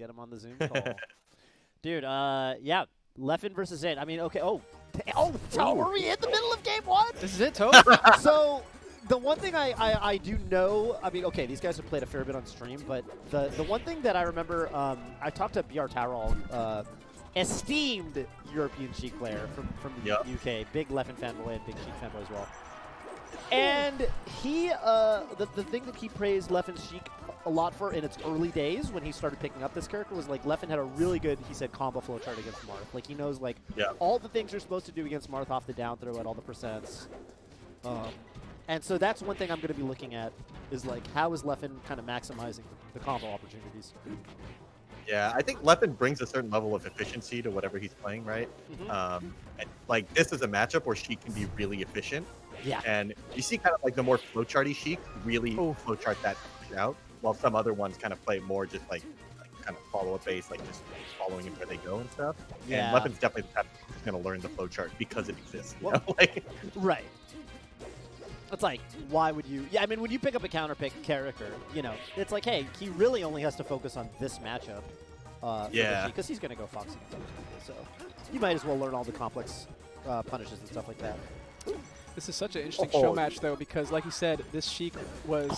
get him on the Zoom call. Dude, yeah, Leffen versus Zain. I mean, okay. Oh, are we in the middle of game one? This is it, Toph? So, the one thing I do know, I mean, okay, these guys have played a fair bit on stream, but the one thing that I remember, I talked to BR Tarol, esteemed European Sheik player from the UK, big Leffen fanboy and big Sheik fanboy as well. And he, the thing that he praised Leffen's Sheik a lot for in its early days when he started picking up this character was like Leffen had a really good, he said, combo flowchart against Marth. Like he knows like all the things you're supposed to do against Marth off the down throw at all the percents. And so that's one thing I'm going to be looking at is like how is Leffen kind of maximizing the combo opportunities. Yeah, I think Leffen brings a certain level of efficiency to whatever he's playing, right? And like this is a matchup where Sheik can be really efficient. Yeah. And you see kind of like the more flowcharty Sheik really flowchart that out, while some other ones kind of play more just like kind of follow-up base, like just following it where they go and stuff. Yeah. And Leffen's definitely the type who's going to learn the flowchart because it exists. You know? Like, right. It's like, why would you? Yeah, I mean, when you pick up a counter pick character, you know, it's like, hey, he really only has to focus on this matchup. Because he's going to go Foxy. So you might as well learn all the complex punishes and stuff like that. This is such an interesting show match, though, because, like you said, this Sheik was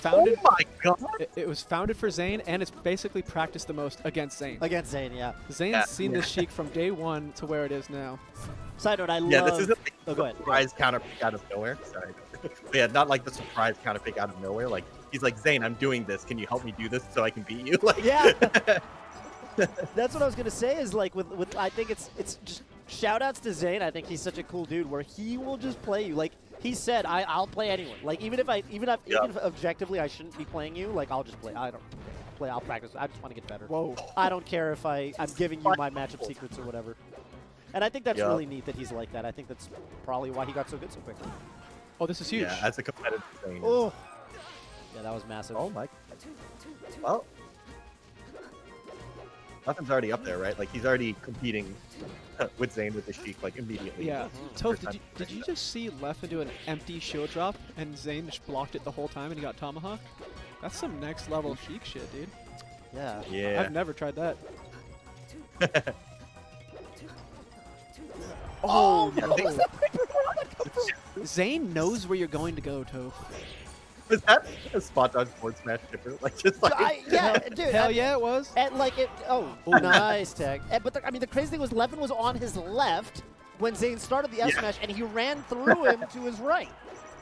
founded. Oh my god! It was founded for Zain, and it's basically practiced the most against Zain. Against Zain, yeah. Zain's seen this Sheik from day one to where it is now. Side note, I love. Yeah, this isn't go ahead. Surprise counter pick out of nowhere. Sorry. But yeah, not like the surprise counter pick out of nowhere. Like he's like, Zain, I'm doing this. Can you help me do this so I can beat you? Like, yeah. That's what I was gonna say. Is like with I think it's just. Shoutouts to Zain. I think he's such a cool dude where he will just play you. Like he said, I'll play anyone. Like even if objectively I shouldn't be playing you, like I'll just play. I don't play. I'll practice. I just want to get better. Whoa. I don't care if I'm giving you my matchup secrets or whatever. And I think that's really neat that he's like that. I think that's probably why he got so good so quickly. Oh, this is huge. Yeah, as a competitive thing. Oh. Yeah, that was massive. Oh my. Well. Nothing's already up there, right? Like he's already competing with Zain with the Sheik like immediately. Yeah. Toph, did you just see Leffen do an empty shield drop and Zain just blocked it the whole time and he got tomahawk? That's some next level Sheik shit, dude. Yeah. Yeah. I've never tried that. Oh no. Zain knows where you're going to go, Toph. Was that a spot dodge forward smash chipper? Like just like yeah, dude. Hell yeah, it was. And like it. Oh, nice tag. But I mean, the crazy thing was Leffen was on his left when Zain started the F smash, and he ran through him to his right.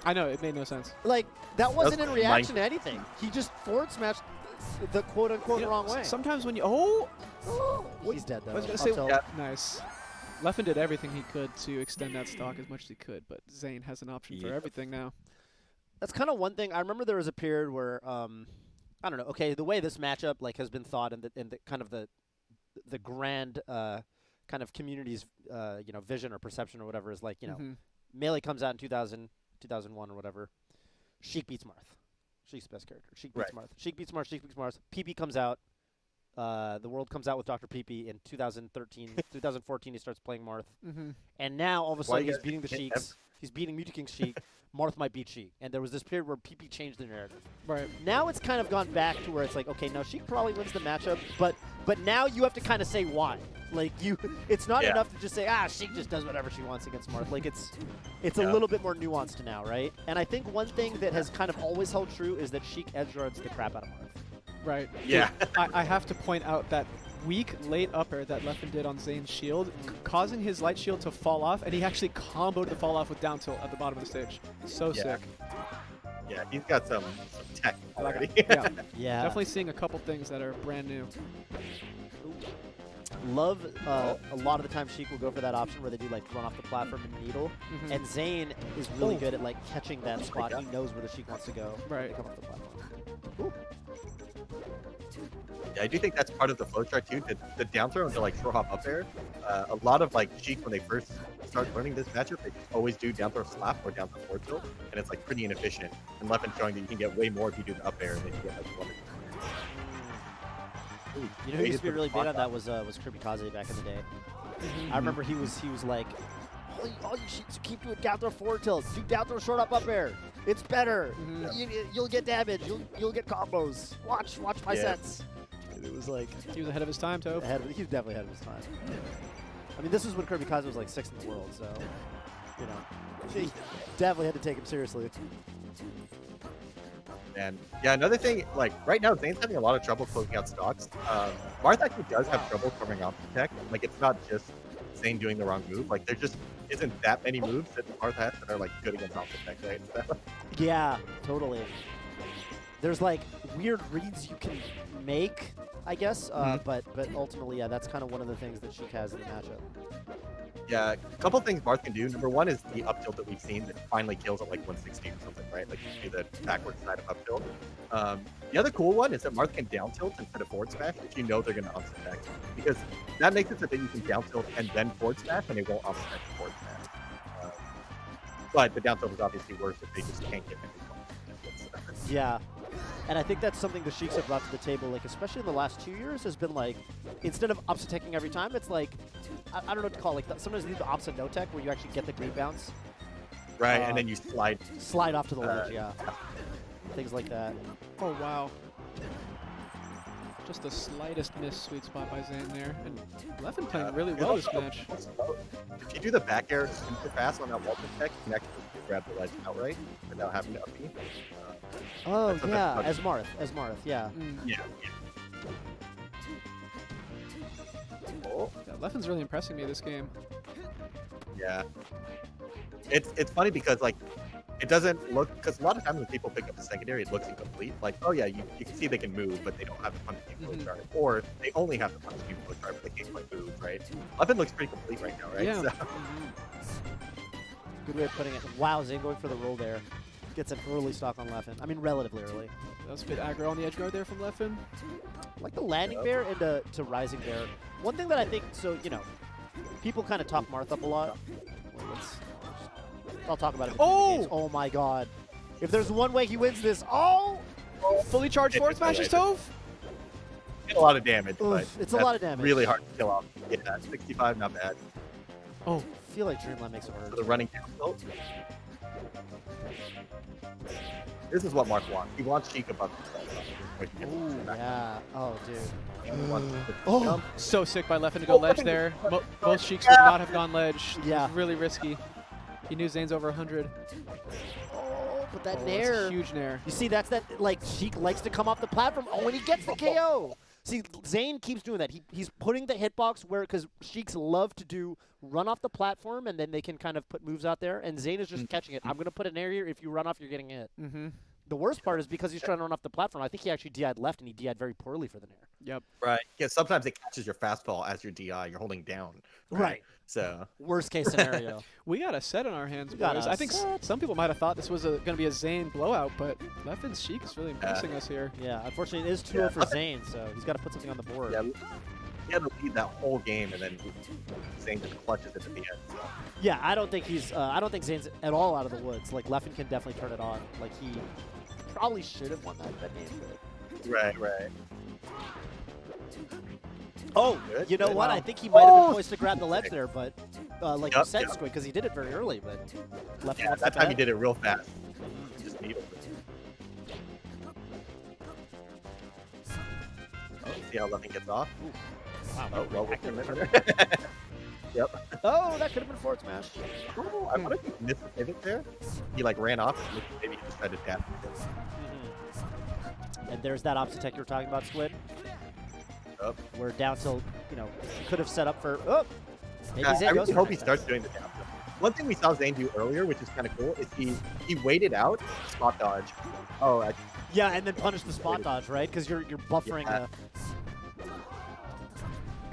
I know, it made no sense. Like that wasn't in reaction to anything. He just forward smashed the quote unquote wrong way. Sometimes when you he's dead though. I was gonna say nice. Leffen did everything he could to extend that stock as much as he could, but Zain has an option for everything now. That's kind of one thing. I remember there was a period where, I don't know. Okay, the way this matchup like has been thought in the kind of the grand kind of community's vision or perception or whatever is like Melee comes out in 2000, 2001 or whatever. Sheik beats Marth. Sheik's the best character. Sheik beats Marth. Sheik beats Marth. Sheik beats Marth. PP comes out. The world comes out with Dr. PP in 2013. 2014 he starts playing Marth. And now all of a sudden he's beating the Sheiks. He's beating Muta King's Sheik. Marth might beat Sheik. And there was this period where PP changed the narrative. Right. Now it's kind of gone back to where it's like, okay, now Sheik probably wins the matchup, but now you have to kind of say why. Like it's not enough to just say, Sheik just does whatever she wants against Marth. Like it's a little bit more nuanced now, right? And I think one thing that has kind of always held true is that Sheik edge guards the crap out of Marth. Right. Yeah. I have to point out that weak late upper that Leffen did on Zain's shield, causing his light shield to fall off, and he actually comboed the fall off with down tilt at the bottom of the stage. So sick. Yeah, he's got some tech already. Yeah. Definitely seeing a couple things that are brand new. Love a lot of the time Sheik will go for that option where they do like run off the platform and needle, and Zain is really good at like catching that spot. He knows where the Sheik wants to go. Right. To come off the platform. Yeah, I do think that's part of the flowchart too. The down throw into like short hop up air. A lot of like Sheik when they first start learning this matchup, they always do down throw slap or down throw forward tilt, and it's like pretty inefficient. And Leffen showing that you can get way more if you do the up air than you get like one. You know who used to be really big on that was Kirby Kaze back in the day. I remember he was like, all you Sheiks keep doing down throw forward tilt, do down throw short up air. It's better. You'll get damage. You'll get combos. Watch my sets. It was like He was ahead of his time, Toph. he was definitely ahead of his time. I mean, this is when Kirby Kaza was like 6th in the world, so you know, he definitely had to take him seriously. And yeah, another thing, like right now, Zane's having a lot of trouble closing out stocks. Marth actually does have trouble covering off the tech. Like it's not just Zane doing the wrong move. Like there just isn't that many moves that Marth has that are like good against off the tech, right? So, Yeah, totally. There's like weird reads you can make, I guess, but ultimately, yeah, that's kind of one of the things that Sheik has in the matchup. yeah, a couple things Marth can do. Number one is the up tilt that we've seen that finally kills at like 160 or something, right? Like you do the backward side of up tilt. The other cool one is that Marth can down tilt instead of forward smash if you know they're going to up smash, because that makes it so that you can down tilt and then forward smash and it won't up smash the forward smash. But the down tilt is obviously worse if they just can't get any. Yeah. And I think that's something the Sheiks have brought to the table, like especially in the last 2 years, has been like, instead of opposite teching every time, it's like, I don't know what to call it, like sometimes you do the opposite no tech where you actually get the green bounce. Right, and then you slide. Slide off to the ledge, yeah. Things like that. Oh, wow. Just the slightest miss sweet spot by Zain there. And Leffen playing really well this match. If you do the back air super fast on that wall tech, you can actually grab the ledge outright without having to up B. Oh, yeah, as Marth, yeah. Yeah. Oh. Yeah, Leffen's really impressing me this game. Yeah. It's funny because like it doesn't look, because a lot of times when people pick up the secondary, it looks incomplete. Like, oh yeah, you can see they can move, but they don't have the punch game chart, or they only have the punch game chart, but they can't quite move, right? Leffen looks pretty complete right now, right? Yeah. So. Good way of putting it. Wow, Zain going for the roll there. Gets an early stock on Leffen. I mean, relatively early. That was a bit aggro on the edge guard there from Leffen. Like the landing bear into to rising bear. One thing that I think, so, you know, people kind of talk Marth up a lot. Wait, I'll talk about it. Oh my god. If there's one way he wins this, Fully charged forward smashes, Toph? Get a lot of damage, but it's a lot of damage. Really hard to kill off. Yeah, 65, not bad. Oh, I feel like Dreamland makes it hard. For the running down tilt. This is what Marth wants. He wants Sheik above himself. Ooh, yeah. Oh, dude. Oh, so sick by Leffen to go ledge there. Both Sheiks would not have gone ledge. Yeah. It was really risky. He knew Zane's over 100. Oh, but that That's nair. a huge nair. You see, that's that, like, Sheik likes to come off the platform. Oh, and he gets the KO. See, Zain keeps doing that. He's putting the hitbox where, because Sheiks love to do run off the platform, and then they can kind of put moves out there, and Zain is just catching it. I'm going to put an air here. If you run off, you're getting hit. The worst part is because he's trying to run off the platform, I think he actually DI'd left, and he DI'd very poorly for the nair. Yep. Right. Yeah, sometimes it catches your fastball as your DI. You're holding down. Right. So. Worst case scenario. We got a set on our hands, boys. I think some people might have thought this was going to be a Zain blowout, but Leffen's Sheik is really impressing us here. Yeah, unfortunately, it is 2-0 for Zain, so he's got to put something on the board. Yeah, he had to lead that whole game, and then Zain just clutches it at the end. So. Yeah, I don't think Zain's at all out of the woods. Like, Leffen can definitely turn it on. Like, he probably should have won that game. But... Right. Oh, good, you know good. what? I think he might have been poised to grab the ledge there, but like you said, Squid, because he did it very early, but Leffen Yeah, that time he did it real fast. He just needled it. Oh, see how Leffen gets off? Wow, Oh, well, we're gonna Yep. Oh, that could have been forward smash. Oh, I wonder if he missed the pivot there. He like ran off, and maybe he just tried to tap. And there's that opposite tech you were talking about, Squid. Up. We're down till, you know, could have set up for, maybe I Zain goes really for hope he next starts time. doing the down tilt. One thing we saw Zain do earlier, which is kind of cool, is he waited out, spot dodge. Oh, Yeah, and then punish the spot dodge, right? Because you're buffering Yeah.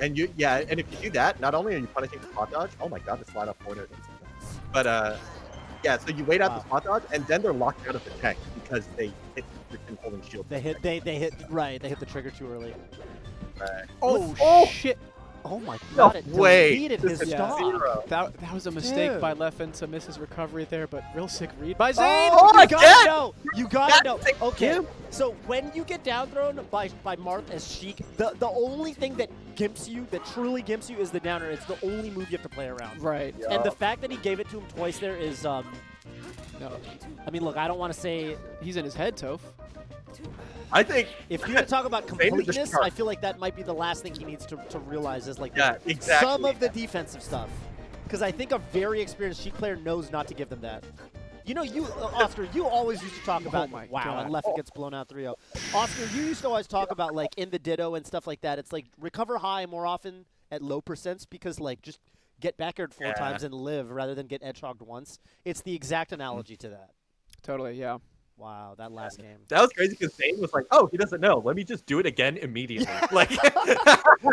And and if you do that, not only are you punishing the spot dodge, oh my god, the slide off corner. But yeah, so you wait out the spot dodge, and then they're locked out of the tech because they hit freaking holding shield. They hit the trigger too early. Right. Oh, shit. Oh my god, it way. deleted his stock. Zero. That was a mistake by Leffen to miss his recovery there, but real sick read by Zain. Oh, you gotta know. You gotta know. Okay, him. so when you get down thrown by Marth as Sheik, the only thing that gimps you, that truly gimps you, is the downer. It's the only move you have to play around. Right. Yeah. And the fact that he gave it to him twice there is, No. I mean, look, I don't want to say... He's in his head, Toph. I think If you're going to talk about Zain is the completeness, shark. I feel like that might be the last thing he needs to realize is like Yeah, exactly. some of the defensive stuff. Because I think a very experienced Sheik player knows not to give them that. You know, Oscar, you always used to talk about, my wow, God. and Leffen gets blown out 3-0. Oscar, you used to always talk about, like, in the Ditto and stuff like that, it's like recover high more often at low percents because, like, just get backward 4 times and live rather than get edgehogged once. It's the exact analogy to that. Totally, yeah. Wow, that last game. That was crazy because Zain was like, "Oh, he doesn't know. Let me just do it again immediately." Like,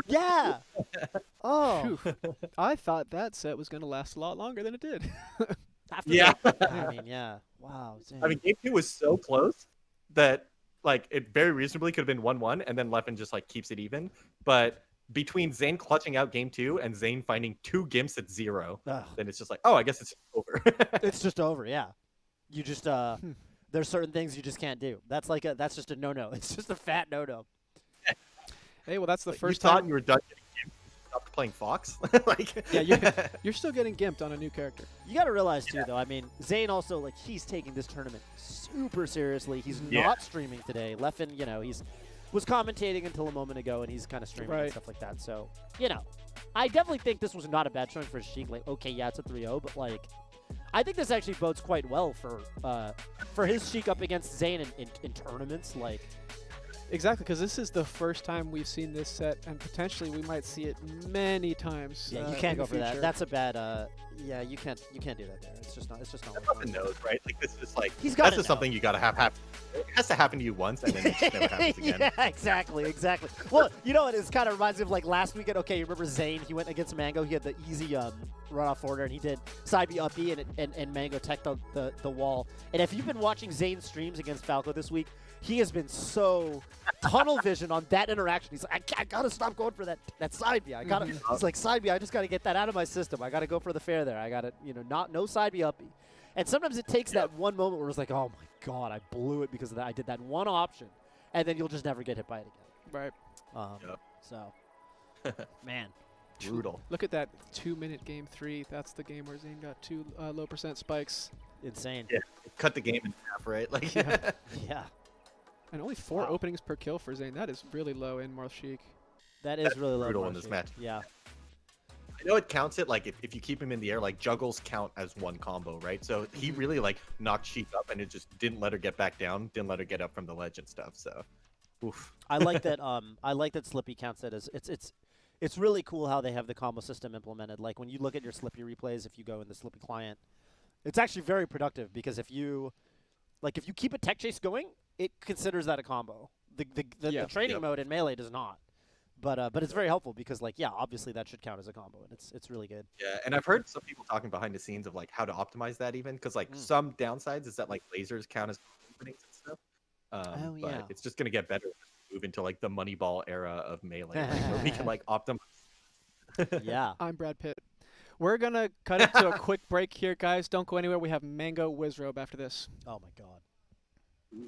Yeah. Oh. Phew. I thought that set was going to last a lot longer than it did. After yeah. that, I mean, yeah. Wow. Zain. I mean, game 2 was so close that like it very reasonably could have been 1-1, and then Leffen just like keeps it even. But between Zain clutching out game 2 and Zain finding 2 gimps at 0, Ugh. then it's just like, oh, I guess it's over. It's just over, yeah. You just there's certain things you just can't do. That's just a no-no. It's just a fat no-no. Hey, well, that's the Like, first you thought time. you were done getting gimps, you stopped playing Fox. Like, Yeah, you're still getting gimped on a new character. You got to realize too, though. I mean, Zain also like he's taking this tournament super seriously. He's Yeah. not streaming today. Leffen, you know, was commentating until a moment ago, and he's kind of streaming and Right. stuff like that. So, you know, I definitely think this was not a bad showing for Sheik. Like, okay, yeah, it's a 3-0, but like, I think this actually bodes quite well for his Sheik up against Zain in tournaments. Like, Exactly, because this is the first time we've seen this set, and potentially we might see it many times. yeah, you in can't the go for that. future. That's a bad. Yeah, you can't do that there. It's just not. Leffen knows, right? Like, this is like, He's got that's to just something you gotta have happen. It has to happen to you once, and then it just never happens again. Yeah, exactly. Well, you know what? It kind of reminds me of like last weekend. Okay, you remember Zain? He went against Mango. He had the easy run-off order, and he did side B up B, and Mango teched the wall. And if you've been watching Zane's streams against Falco this week, he has been so tunnel vision on that interaction. He's like, I gotta stop going for that side B. I gotta. He's like, side B. I just gotta get that out of my system. I gotta go for the fair there. I gotta, no side B up B. And sometimes it takes that one moment where it's like, oh my god, I blew it because of that. I did that one option, and then you'll just never get hit by it again. Right. So, man, Brutal. Look at that 2-minute game 3. That's the game where Zain got 2 low percent spikes. insane. Yeah, cut the game in half, right? Like, Yeah, And only 4 Wow. openings per kill for Zain. That is really low in Marth Sheik. that is That's really low. brutal in March this rate. match. Yeah. I know it counts it, like, if you keep him in the air, like, juggles count as one combo, right? So he really, like, knocked Sheik up, and it just didn't let her get back down, didn't let her get up from the ledge and stuff, so, oof. I like that. I like that Slippy counts it as it's really cool how they have the combo system implemented. Like when you look at your Slippy replays, if you go in the Slippy client, it's actually very productive because if you keep a tech chase going, it considers that a combo. The training Yep. mode in Melee does not. But it's very helpful because like obviously that should count as a combo and it's really good. Yeah, and I've heard some people talking behind the scenes of, like, how to optimize that even, because, like, some downsides is that, like, lasers count as openings and stuff. Oh, But yeah. it's just going to get better as we move into, like, the Moneyball era of Melee, like, where we can, like, optimize. Yeah. I'm Brad Pitt. We're going to cut it to a quick break here, guys. Don't go anywhere. We have Mango Wizrobe after this. Oh my god.